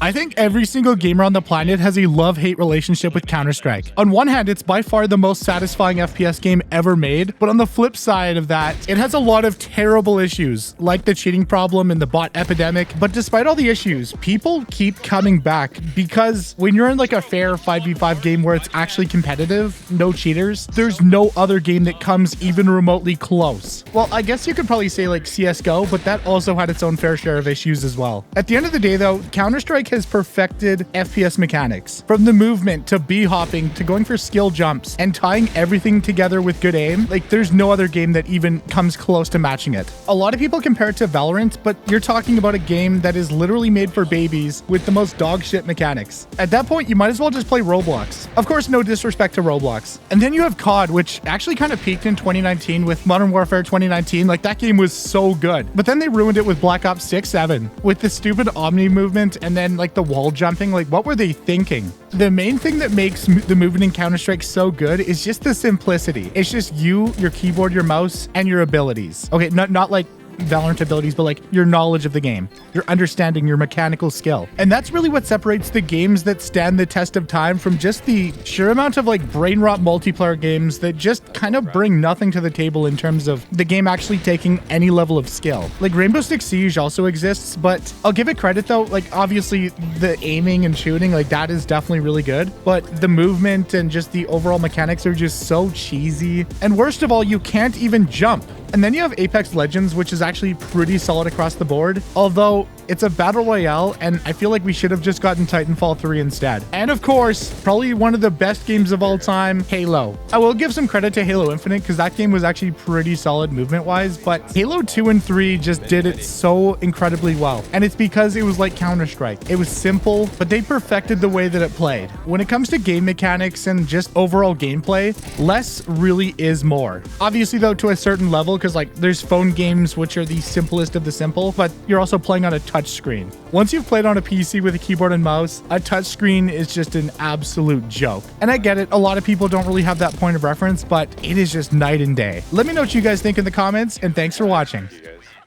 I think every single gamer on the planet has a love-hate relationship with Counter-Strike. On one hand, it's by far the most satisfying FPS game ever made, but on the flip side of that, it has a lot of terrible issues, like the cheating problem and the bot epidemic. But despite all the issues, people keep coming back because when you're in like a fair 5v5 game where it's actually competitive, no cheaters, there's no other game that comes even remotely close. Well, I guess you could probably say like CSGO, but that also had its own fair share of issues as well. At the end of the day though, Counter-Strike has perfected FPS mechanics. From the movement to B-hopping to going for skill jumps and tying everything together with good aim, like there's no other game that even comes close to matching it. A lot of people compare it to Valorant, but you're talking about a game that is literally made for babies with the most dog shit mechanics. At that point, you might as well just play Roblox. Of course, no disrespect to Roblox. And then you have COD, which actually kind of peaked in 2019 with Modern Warfare 2019. Like that game was so good, but then they ruined it with Black Ops 6, 7 with the stupid Omni movement and then like the wall jumping. Like what were they thinking? The main thing that makes the movement in Counter-Strike so good is just the simplicity. It's just you, your keyboard, your mouse, and your abilities. Okay, not like Valorant abilities, but like your knowledge of the game, your understanding, your mechanical skill. And that's really what separates the games that stand the test of time from just the sheer amount of like brain rot multiplayer games that just kind of bring nothing to the table in terms of the game actually taking any level of skill. Like Rainbow Six Siege also exists, but I'll give it credit though. Like obviously the aiming and shooting, like that is definitely really good, but the movement and just the overall mechanics are just so cheesy. And worst of all, you can't even jump. And then you have Apex Legends, which is actually pretty solid across the board, although it's a battle royale, and I feel like we should have just gotten Titanfall 3 instead. And of course, probably one of the best games of all time, Halo. I will give some credit to Halo Infinite because that game was actually pretty solid movement-wise, but Halo 2 and 3 just did it so incredibly well. And it's because it was like Counter-Strike. It was simple, but they perfected the way that it played. When it comes to game mechanics and just overall gameplay, less really is more. Obviously though, to a certain level, because like there's phone games which are the simplest of the simple, but you're also playing on a touch screen. Once you've played on a PC with a keyboard and mouse, a touch screen is just an absolute joke. And I get it, a lot of people don't really have that point of reference, but it is just night and day. Let me know what you guys think in the comments, and thanks for watching.